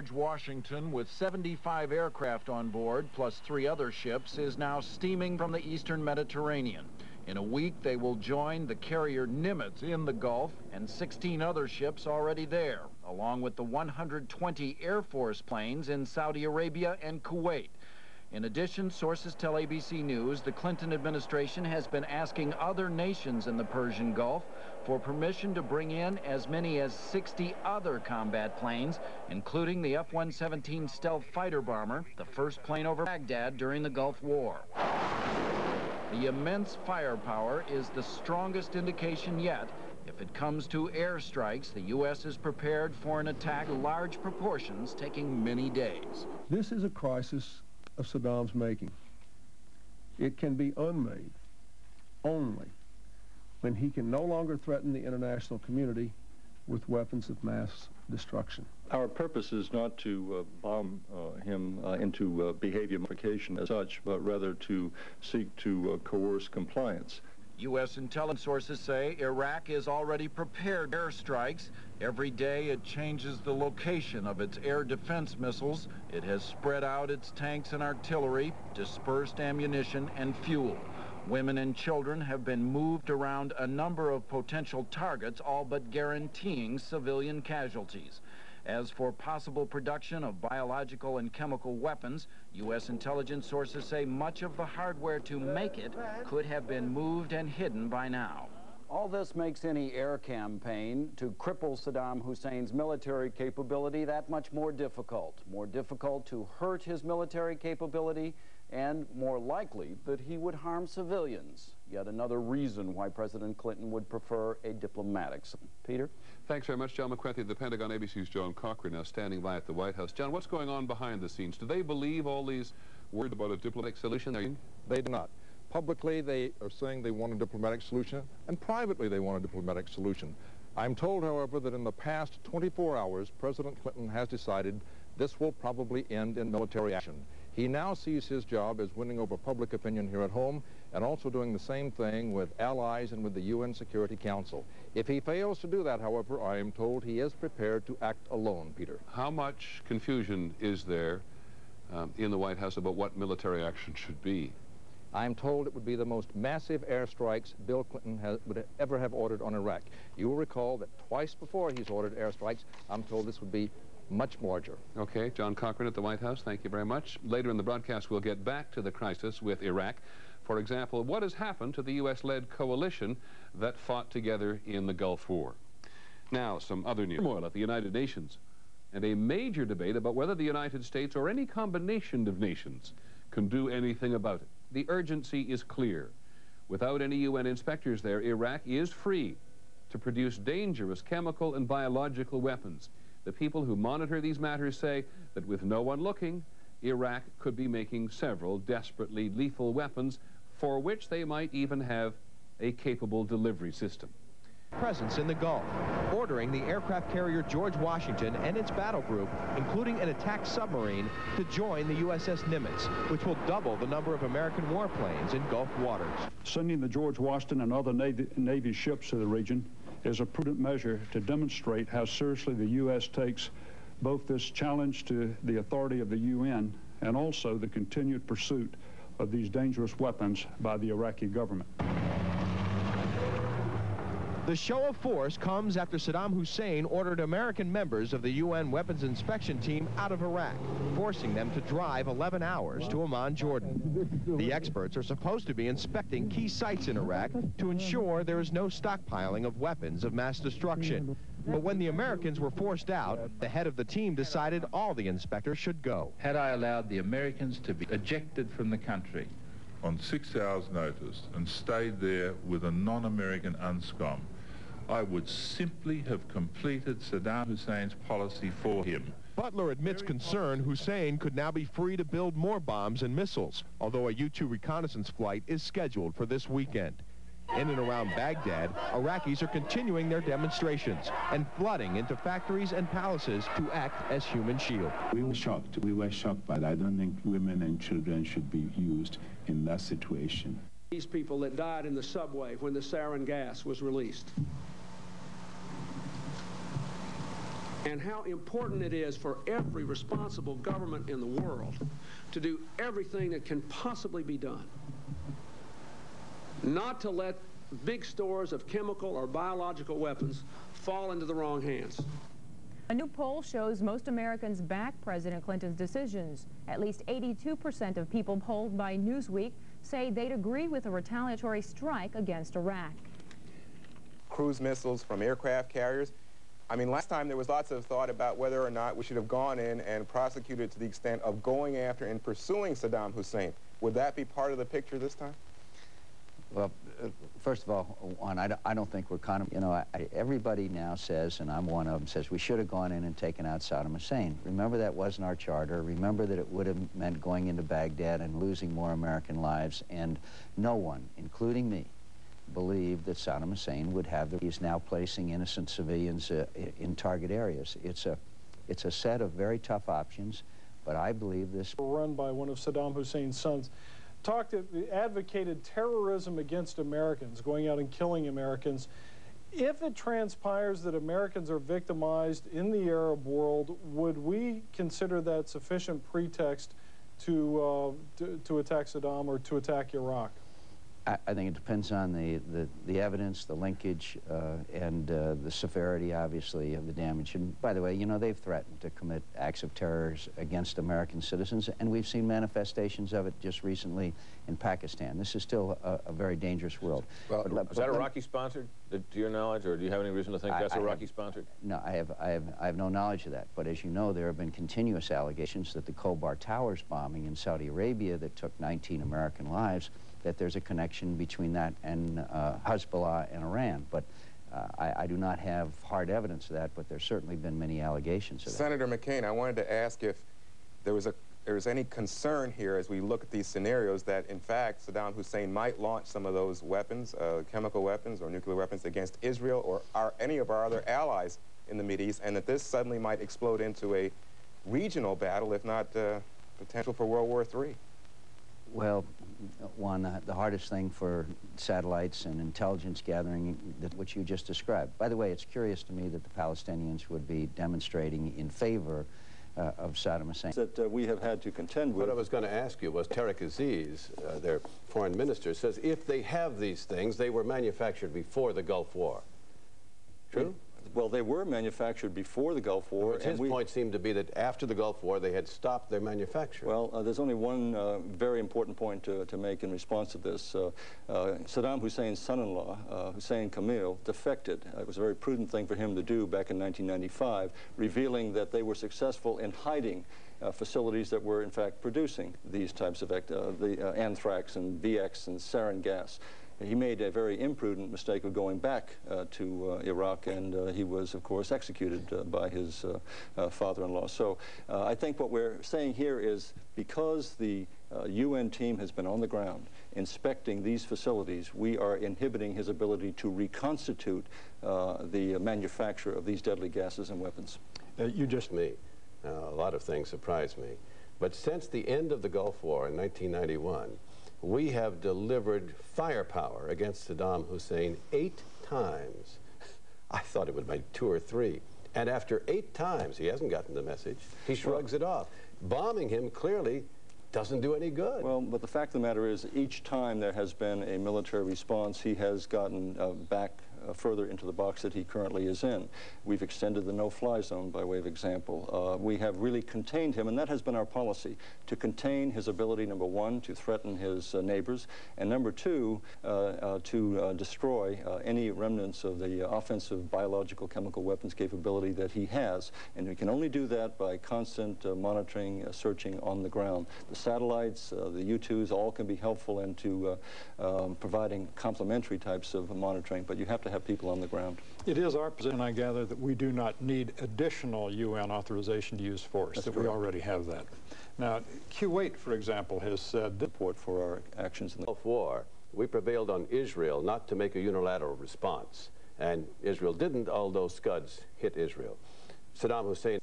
George Washington, with 75 aircraft on board, plus 3 other ships, is now steaming from the eastern Mediterranean. In a week, they will join the carrier Nimitz in the Gulf and 16 other ships already there, along with the 120 Air Force planes in Saudi Arabia and Kuwait. In addition, sources tell ABC News the Clinton administration has been asking other nations in the Persian Gulf for permission to bring in as many as 60 other combat planes, including the F-117 stealth fighter bomber, the first plane over Baghdad during the Gulf War. The immense firepower is the strongest indication yet. If it comes to airstrikes, the U.S. is prepared for an attack of large proportions, taking many days. This is a crisis of Saddam's making. It can be unmade only when he can no longer threaten the international community with weapons of mass destruction. Our purpose is not to bomb him into behavior modification as such, but rather to seek to coerce compliance. U.S. intelligence sources say Iraq is already prepared for airstrikes. Every day it changes the location of its air defense missiles. It has spread out its tanks and artillery, dispersed ammunition and fuel. Women and children have been moved around a number of potential targets, all but guaranteeing civilian casualties. As for possible production of biological and chemical weapons, U.S. intelligence sources say much of the hardware to make it could have been moved and hidden by now. All this makes any air campaign to cripple Saddam Hussein's military capability that much more difficult to hurt his military capability, and more likely that he would harm civilians. Yet another reason why President Clinton would prefer a diplomatic solution. Peter? Thanks very much, John McCarthy of the Pentagon. ABC's John Cochrane now standing by at the White House. John, what's going on behind the scenes? Do they believe all these words about a diplomatic solution? They do not. Publicly, they are saying they want a diplomatic solution, and privately they want a diplomatic solution. I'm told, however, that in the past 24 hours, President Clinton has decided this will probably end in military action. He now sees his job as winning over public opinion here at home and also doing the same thing with allies and with the UN Security Council. If he fails to do that, however, I am told he is prepared to act alone, Peter. How much confusion is there in the White House about what military action should be? I'm told it would be the most massive airstrikes Bill Clinton would ever have ordered on Iraq. You will recall that twice before he's ordered airstrikes, I'm told this would be much larger. Okay, John Cochrane at the White House, thank you very much. Later in the broadcast, we'll get back to the crisis with Iraq. For example, what has happened to the U.S.-led coalition that fought together in the Gulf War? Now, some other news. Turmoil at the United Nations, and a major debate about whether the United States or any combination of nations can do anything about it. The urgency is clear. Without any UN inspectors there, Iraq is free to produce dangerous chemical and biological weapons. The people who monitor these matters say that with no one looking, Iraq could be making several desperately lethal weapons for which they might even have a capable delivery system. Presence in the Gulf, ordering the aircraft carrier George Washington and its battle group, including an attack submarine, to join the USS Nimitz, which will double the number of American warplanes in Gulf waters. Sending the George Washington and other Navy ships to the region is a prudent measure to demonstrate how seriously the U.S. takes both this challenge to the authority of the UN and also the continued pursuit of these dangerous weapons by the Iraqi government. The show of force comes after Saddam Hussein ordered American members of the UN weapons inspection team out of Iraq, forcing them to drive 11 hours to Amman, Jordan. The experts are supposed to be inspecting key sites in Iraq to ensure there is no stockpiling of weapons of mass destruction. But when the Americans were forced out, the head of the team decided all the inspectors should go. Had I allowed the Americans to be ejected from the country on 6 hours' notice and stayed there with a non-American UNSCOM, I would simply have completed Saddam Hussein's policy for him. Butler admits concern Hussein could now be free to build more bombs and missiles, although a U-2 reconnaissance flight is scheduled for this weekend. In and around Baghdad, Iraqis are continuing their demonstrations and flooding into factories and palaces to act as human shield. We were shocked, but I don't think women and children should be used in that situation. These people that died in the subway when the sarin gas was released. and how important it is for every responsible government in the world to do everything that can possibly be done not to let big stores of chemical or biological weapons fall into the wrong hands. A new poll shows most Americans back President Clinton's decisions. At least 82% of people polled by Newsweek say they'd agree with a retaliatory strike against Iraq. Cruise missiles from aircraft carriers. I mean, last time there was lots of thought about whether or not we should have gone in and prosecuted to the extent of going after and pursuing Saddam Hussein. Would that be part of the picture this time? Well, first of all, one, I don't think we're you know, everybody now says, and I'm one of them, says we should have gone in and taken out Saddam Hussein. Remember, that wasn't our charter. Remember that it would have meant going into Baghdad and losing more American lives, and no one, including me, believed that Saddam Hussein would have he's now placing innocent civilians in target areas. It's a set of very tough options, but I believe this run by one of Saddam Hussein's sons advocated terrorism against Americans, going out and killing Americans. If it transpires that Americans are victimized in the Arab world, would we consider that sufficient pretext to attack Saddam or to attack Iraq? I think it depends on the evidence, the linkage, and the severity, obviously, of the damage. And by the way, you know, they've threatened to commit acts of terror against American citizens, and we've seen manifestations of it just recently in Pakistan. This is still a very dangerous world. Well, is that Iraqi-sponsored, to your knowledge, or do you have any reason to think that's Iraqi-sponsored? No, I have no knowledge of that. But as you know, there have been continuous allegations that the Khobar Towers bombing in Saudi Arabia that took 19 American lives, that there's a connection between that and Hezbollah and Iran. But I do not have hard evidence of that, but there's certainly been many allegations of that. Senator McCain, I wanted to ask if there was any concern here as we look at these scenarios that, in fact, Saddam Hussein might launch some of those weapons, chemical weapons or nuclear weapons against Israel or any of our other allies in the Mideast, and that this suddenly might explode into a regional battle, if not potential for World War III. Well, one, the hardest thing for satellites and intelligence gathering, which you just described. By the way, it's curious to me that the Palestinians would be demonstrating in favor of Saddam Hussein. That we have had to contend with. What I was going to ask you was Tariq Aziz, their foreign minister, says if they have these things, they were manufactured before the Gulf War. True? Well, they were manufactured before the Gulf War. His point seemed to be that after the Gulf War, they had stopped their manufacture. Well, there's only one very important point to make in response to this. Saddam Hussein's son-in-law, Hussein Kamil, defected. It was a very prudent thing for him to do back in 1995, revealing that they were successful in hiding facilities that were, in fact, producing these types of the anthrax and VX and sarin gas. He made a very imprudent mistake of going back to Iraq, and he was, of course, executed by his father-in-law. So I think what we're saying here is because the UN team has been on the ground inspecting these facilities, we are inhibiting his ability to reconstitute the manufacture of these deadly gases and weapons. You just me. A lot of things surprised me. But since the end of the Gulf War in 1991, we have delivered firepower against Saddam Hussein 8 times. I thought it would be 2 or 3. And after 8 times, he hasn't gotten the message. He shrugs it off. Bombing him clearly doesn't do any good. Well, but the fact of the matter is, each time there has been a military response, he has gotten back further into the box that he currently is in. We've extended the no-fly zone by way of example. We have really contained him, and that has been our policy, to contain his ability, number one, to threaten his neighbors, and number two, to destroy any remnants of the offensive biological chemical weapons capability that he has. And we can only do that by constant monitoring, searching on the ground. The satellites, the U-2s, all can be helpful into providing complementary types of monitoring, but you have to have people on the ground. It is our position, I gather, that we do not need additional UN authorization to use force, that we already have that. Now, Kuwait, for example, has said support for our actions in the Gulf War. We prevailed on Israel not to make a unilateral response, and Israel didn't, although Scuds hit Israel. Saddam Hussein